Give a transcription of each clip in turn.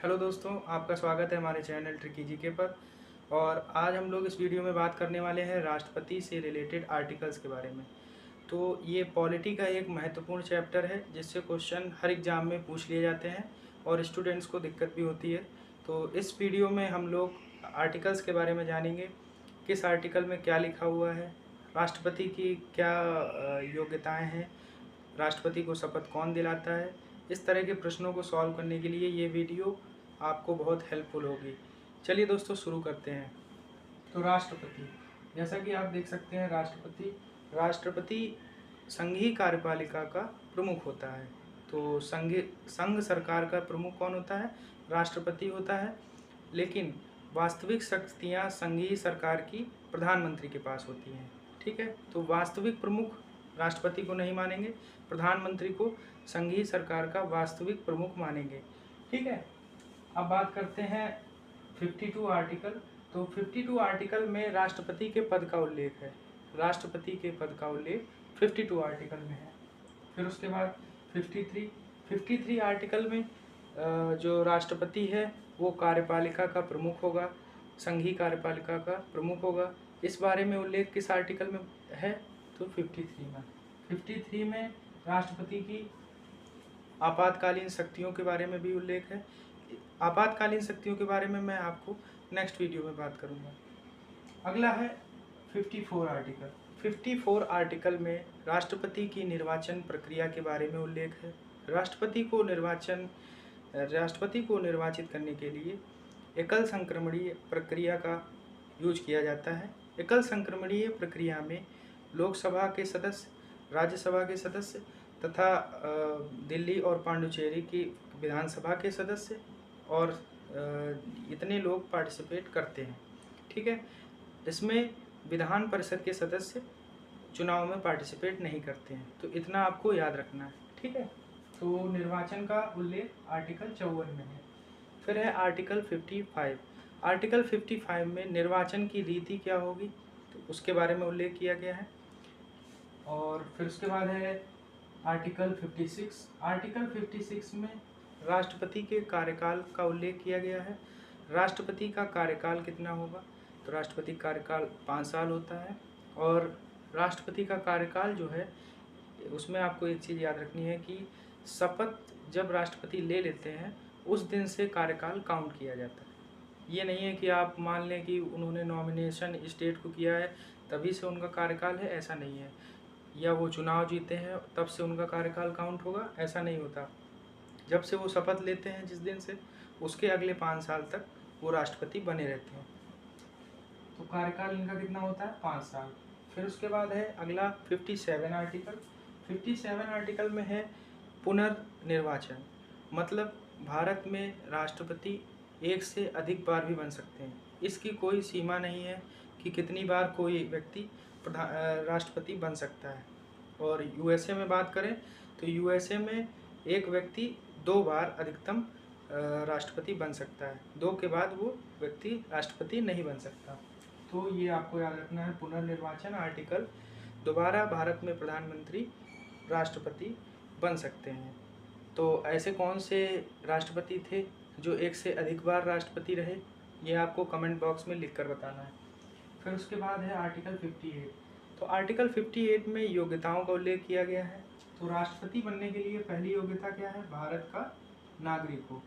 Hello दोस्तों, आपका स्वागत है हमारे चैनल ट्रिकी जीके पर। और आज हम लोग इस वीडियो में बात करने वाले हैं राष्ट्रपति से रिलेटेड आर्टिकल्स के बारे में। तो ये पॉलिटी का एक महत्वपूर्ण चैप्टर है जिससे क्वेश्चन हर एग्ज़ाम में पूछ लिए जाते हैं और स्टूडेंट्स को दिक्कत भी होती है। तो इस वीडियो में हम लोग आर्टिकल्स के बारे में जानेंगे, किस आर्टिकल में क्या लिखा हुआ है, राष्ट्रपति की क्या योग्यताएँ हैं, राष्ट्रपति को शपथ कौन दिलाता है। इस तरह के प्रश्नों को सॉल्व करने के लिए ये वीडियो आपको बहुत हेल्पफुल होगी। चलिए दोस्तों, शुरू करते हैं। तो राष्ट्रपति, जैसा कि आप देख सकते हैं, राष्ट्रपति संघीय कार्यपालिका का प्रमुख होता है। तो संघ सरकार का प्रमुख कौन होता है? राष्ट्रपति होता है। लेकिन वास्तविक शक्तियाँ संघीय सरकार की प्रधानमंत्री के पास होती हैं। ठीक है, तो वास्तविक प्रमुख राष्ट्रपति को नहीं मानेंगे, प्रधानमंत्री को संघीय सरकार का वास्तविक प्रमुख मानेंगे। ठीक है, अब बात करते हैं 52 आर्टिकल। तो 52 आर्टिकल में राष्ट्रपति के पद का उल्लेख है। राष्ट्रपति के पद का उल्लेख 52 आर्टिकल में है। फिर उसके बाद 53 आर्टिकल में जो राष्ट्रपति है वो कार्यपालिका का प्रमुख होगा, संघीय कार्यपालिका का प्रमुख होगा। इस बारे में उल्लेख किस आर्टिकल में है? तो 53 में राष्ट्रपति की आपातकालीन शक्तियों के बारे में भी उल्लेख है। आपातकालीन शक्तियों के बारे में मैं आपको नेक्स्ट वीडियो में बात करूंगा। अगला है 54 आर्टिकल। 54 आर्टिकल में राष्ट्रपति की निर्वाचन प्रक्रिया के बारे में उल्लेख है। राष्ट्रपति को निर्वाचित करने के लिए एकल संक्रमणीय प्रक्रिया का यूज किया जाता है। एकल संक्रमणीय प्रक्रिया में लोकसभा के सदस्य, राज्यसभा के सदस्य तथा दिल्ली और पांडुचेरी की विधानसभा के सदस्य और इतने लोग पार्टिसिपेट करते हैं। ठीक है, इसमें विधान परिषद के सदस्य चुनाव में पार्टिसिपेट नहीं करते हैं। तो इतना आपको याद रखना है। ठीक है, तो निर्वाचन का उल्लेख आर्टिकल 54 में है। फिर है आर्टिकल 55। आर्टिकल 55 में निर्वाचन की रीति क्या होगी तो उसके बारे में उल्लेख किया गया है। और फिर उसके बाद है आर्टिकल 56। आर्टिकल 56 में राष्ट्रपति के कार्यकाल का उल्लेख किया गया है। राष्ट्रपति का कार्यकाल कितना होगा? तो राष्ट्रपति का कार्यकाल 5 साल होता है। और राष्ट्रपति का कार्यकाल जो है उसमें आपको एक चीज़ याद रखनी है कि शपथ जब राष्ट्रपति ले लेते हैं उस दिन से कार्यकाल काउंट किया जाता है। ये नहीं है कि आप मान लें कि उन्होंने नॉमिनेशन स्टेट को किया है तभी से उनका कार्यकाल है, ऐसा नहीं है। या वो चुनाव जीते हैं तब से उनका कार्यकाल काउंट होगा, ऐसा नहीं होता। जब से वो शपथ लेते हैं जिस दिन से, उसके अगले 5 साल तक वो राष्ट्रपति बने रहते हैं। तो कार्यकाल इनका कितना होता है? 5 साल। फिर उसके बाद है अगला 57 आर्टिकल। 57 आर्टिकल में है पुनर्निर्वाचन। मतलब भारत में राष्ट्रपति एक से अधिक बार भी बन सकते हैं। इसकी कोई सीमा नहीं है कि कितनी बार कोई व्यक्ति राष्ट्रपति बन सकता है। और यूएसए में बात करें तो यूएसए में एक व्यक्ति 2 बार अधिकतम राष्ट्रपति बन सकता है। 2 के बाद वो व्यक्ति राष्ट्रपति नहीं बन सकता। तो ये आपको याद रखना है, पुनर्निर्वाचन आर्टिकल। दोबारा भारत में प्रधानमंत्री राष्ट्रपति बन सकते हैं। तो ऐसे कौन से राष्ट्रपति थे जो एक से अधिक बार राष्ट्रपति रहे, ये आपको कमेंट बॉक्स में लिख कर बताना है। फिर उसके बाद है आर्टिकल 58। तो आर्टिकल 58 में योग्यताओं का उल्लेख किया गया है। तो राष्ट्रपति बनने के लिए पहली योग्यता क्या है? भारत का नागरिक हो।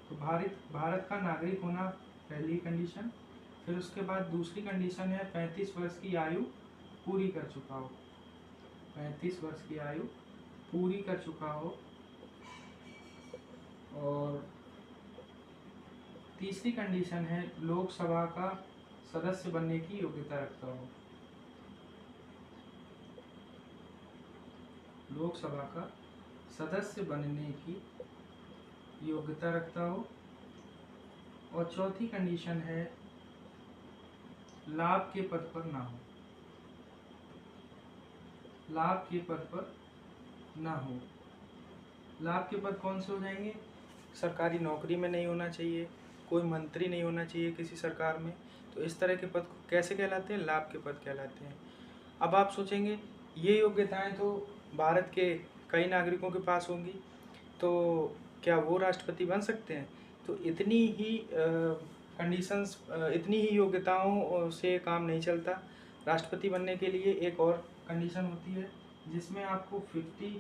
तो भारत का नागरिक होना पहली कंडीशन। फिर उसके बाद दूसरी कंडीशन है 35 वर्ष की आयु पूरी कर चुका हो। 35 वर्ष की आयु पूरी कर चुका हो। और तीसरी कंडीशन है लोकसभा का सदस्य बनने की योग्यता रखता हो। लोकसभा का सदस्य बनने की योग्यता रखता हो। और चौथी कंडीशन है लाभ के पद पर ना हो। लाभ के पद पर ना हो। लाभ के पद कौन से हो जाएंगे? सरकारी नौकरी में नहीं होना चाहिए, कोई मंत्री नहीं होना चाहिए किसी सरकार में। तो इस तरह के पद कैसे कहलाते हैं? लाभ के पद कहलाते हैं। अब आप सोचेंगे ये योग्यताएं तो भारत के कई नागरिकों के पास होंगी, तो क्या वो राष्ट्रपति बन सकते हैं? तो इतनी ही कंडीशंस, इतनी ही योग्यताओं से काम नहीं चलता। राष्ट्रपति बनने के लिए एक और कंडीशन होती है, जिसमें आपको 50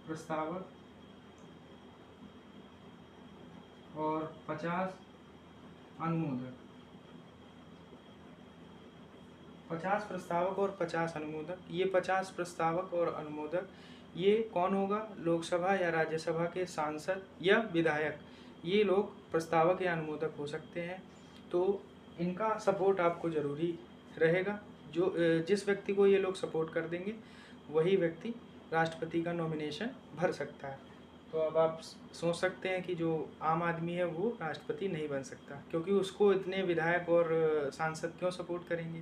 प्रस्तावक और 50 अनुमोदक, 50 प्रस्तावक और 50 अनुमोदक। ये 50 प्रस्तावक और अनुमोदक ये कौन होगा? लोकसभा या राज्यसभा के सांसद या विधायक, ये लोग प्रस्तावक या अनुमोदक हो सकते हैं। तो इनका सपोर्ट आपको ज़रूरी रहेगा। जो जिस व्यक्ति को ये लोग सपोर्ट कर देंगे वही व्यक्ति राष्ट्रपति का नॉमिनेशन भर सकता है। तो अब आप सोच सकते हैं कि जो आम आदमी है वो राष्ट्रपति नहीं बन सकता, क्योंकि उसको इतने विधायक और सांसद क्यों सपोर्ट करेंगे।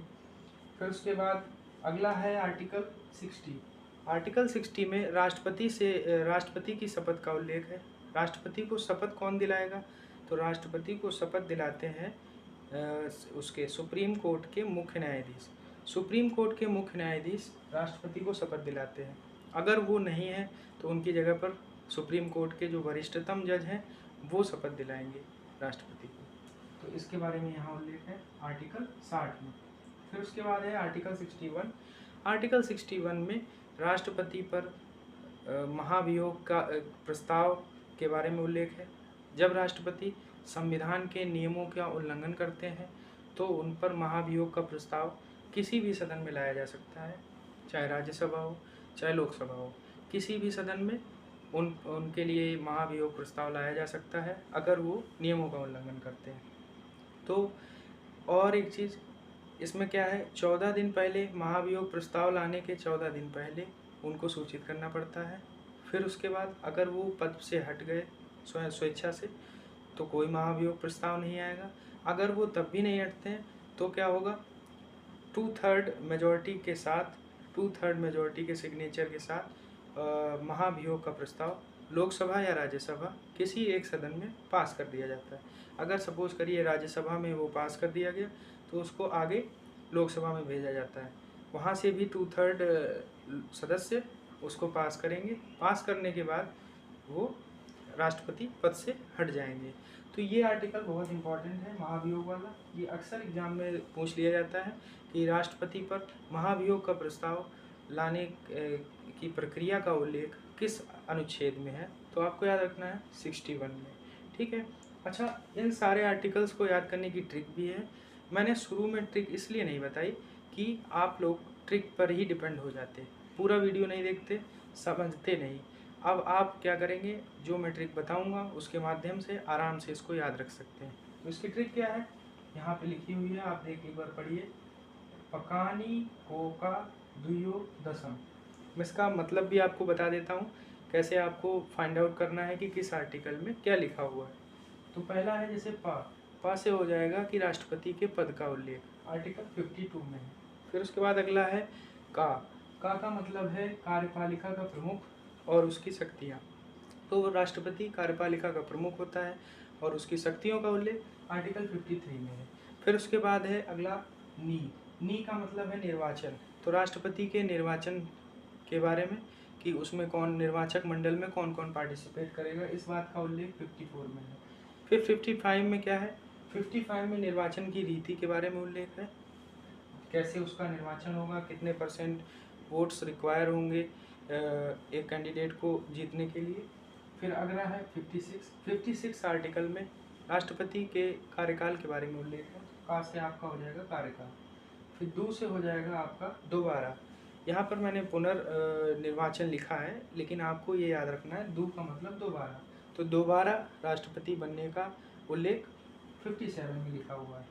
फिर उसके बाद अगला है आर्टिकल 60। आर्टिकल 60 में राष्ट्रपति की शपथ का उल्लेख है। राष्ट्रपति को शपथ कौन दिलाएगा? तो राष्ट्रपति को शपथ दिलाते हैं उसके सुप्रीम कोर्ट के मुख्य न्यायाधीश। सुप्रीम कोर्ट के मुख्य न्यायाधीश राष्ट्रपति को शपथ दिलाते हैं। अगर वो नहीं है तो उनकी जगह पर सुप्रीम कोर्ट के जो वरिष्ठतम जज हैं वो शपथ दिलाएंगे राष्ट्रपति को। तो इसके बारे में यहाँ उल्लेख है आर्टिकल 60 में। फिर उसके बाद है आर्टिकल 61। आर्टिकल 61 में राष्ट्रपति पर महाभियोग का प्रस्ताव के बारे में उल्लेख है। जब राष्ट्रपति संविधान के नियमों का उल्लंघन करते हैं तो उन पर महाभियोग का प्रस्ताव किसी भी सदन में लाया जा सकता है, चाहे राज्यसभा हो चाहे लोकसभा हो। किसी भी सदन में उनके लिए महाभियोग प्रस्ताव लाया जा सकता है अगर वो नियमों का उल्लंघन करते हैं। तो और एक चीज़ इसमें क्या है, 14 दिन पहले महाभियोग प्रस्ताव लाने के 14 दिन पहले उनको सूचित करना पड़ता है। फिर उसके बाद अगर वो पद से हट गए स्वेच्छा से तो कोई महाभियोग प्रस्ताव नहीं आएगा। अगर वो तब भी नहीं हटते हैं तो क्या होगा, 2/3 मेजॉरिटी के साथ, 2/3 मेजॉरिटी के सिग्नेचर के साथ महाभियोग का प्रस्ताव लोकसभा या राज्यसभा किसी एक सदन में पास कर दिया जाता है। अगर सपोज करिए राज्यसभा में वो पास कर दिया गया तो उसको आगे लोकसभा में भेजा जाता है। वहाँ से भी 2/3 सदस्य उसको पास करेंगे। पास करने के बाद वो राष्ट्रपति पद से हट जाएंगे। तो ये आर्टिकल बहुत इंपॉर्टेंट है महाभियोग वाला। ये अक्सर एग्जाम में पूछ लिया जाता है कि राष्ट्रपति पर महाभियोग का प्रस्ताव लाने की प्रक्रिया का उल्लेख किस अनुच्छेद में है। तो आपको याद रखना है 61 में। ठीक है। अच्छा, इन सारे आर्टिकल्स को याद करने की ट्रिक भी है। मैंने शुरू में ट्रिक इसलिए नहीं बताई कि आप लोग ट्रिक पर ही डिपेंड हो जाते, पूरा वीडियो नहीं देखते, समझते नहीं। अब आप क्या करेंगे, जो मैं ट्रिक बताऊंगा उसके माध्यम से आराम से इसको याद रख सकते हैं। तो इसकी ट्रिक क्या है, यहाँ पे लिखी हुई है, आप देख एक बार पढ़िए। पकानी कोका दुयो दसम। मैं इसका मतलब भी आपको बता देता हूँ कैसे आपको फाइंड आउट करना है कि किस आर्टिकल में क्या लिखा हुआ है। तो पहला है जैसे पा से हो जाएगा कि राष्ट्रपति के पद का उल्लेख, आर्टिकल 52 में है। फिर उसके बाद अगला है का मतलब है कार्यपालिका का प्रमुख और उसकी शक्तियाँ। तो राष्ट्रपति कार्यपालिका का प्रमुख होता है और उसकी शक्तियों का उल्लेख आर्टिकल 53 में है। फिर उसके बाद है अगला नी का मतलब है निर्वाचन। तो राष्ट्रपति के निर्वाचन के बारे में कि उसमें कौन, निर्वाचक मंडल में कौन कौन पार्टिसिपेट करेगा, इस बात का उल्लेख 54 में है। फिर 55 में क्या है, 55 में निर्वाचन की रीति के बारे में उल्लेख है, कैसे उसका निर्वाचन होगा, कितने % वोट्स रिक्वायर होंगे एक कैंडिडेट को जीतने के लिए। फिर अगला है 56 आर्टिकल में राष्ट्रपति के कार्यकाल के बारे में उल्लेख है। का से आपका हो जाएगा कार्यकाल। फिर दो से हो जाएगा आपका दोबारा। यहाँ पर मैंने पुनर्निर्वाचन लिखा है, लेकिन आपको ये याद रखना है दो का मतलब दोबारा। तो दोबारा राष्ट्रपति बनने का उल्लेख 57 में लिखा हुआ है।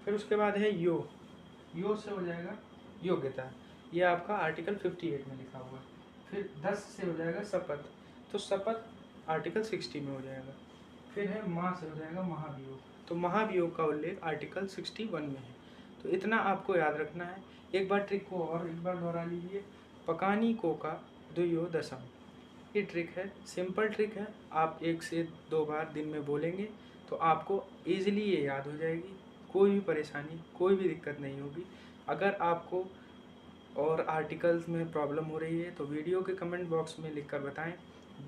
फिर उसके बाद है यो से हो जाएगा योग्यता, ये आपका आर्टिकल 58 में लिखा हुआ है। फिर 10 से हो जाएगा शपथ, तो शपथ आर्टिकल 60 में हो जाएगा। फिर है माँ से हो जाएगा महाभियोग, तो महाभियोग का उल्लेख आर्टिकल 61 में है। तो इतना आपको याद रखना है। एक बार ट्रिक को और एक बार दोहरा लीजिए, पकानी कोका दुयो दसम। ये ट्रिक है, सिंपल ट्रिक है। आप 1 से 2 बार दिन में बोलेंगे तो आपको ईजिली ये याद हो जाएगी, कोई भी परेशानी, कोई भी दिक्कत नहीं होगी। अगर आपको और आर्टिकल्स में प्रॉब्लम हो रही है तो वीडियो के कमेंट बॉक्स में लिखकर बताएं,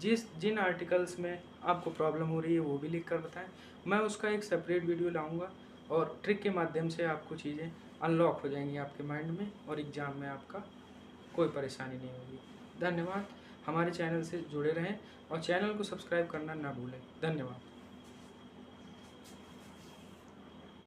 जिन आर्टिकल्स में आपको प्रॉब्लम हो रही है वो भी लिख कर बताएं। मैं उसका एक सेपरेट वीडियो लाऊंगा और ट्रिक के माध्यम से आपको चीज़ें अनलॉक हो जाएंगी आपके माइंड में और एग्ज़ाम में आपका कोई परेशानी नहीं होगी। धन्यवाद। हमारे चैनल से जुड़े रहें और चैनल को सब्सक्राइब करना ना भूलें। धन्यवाद।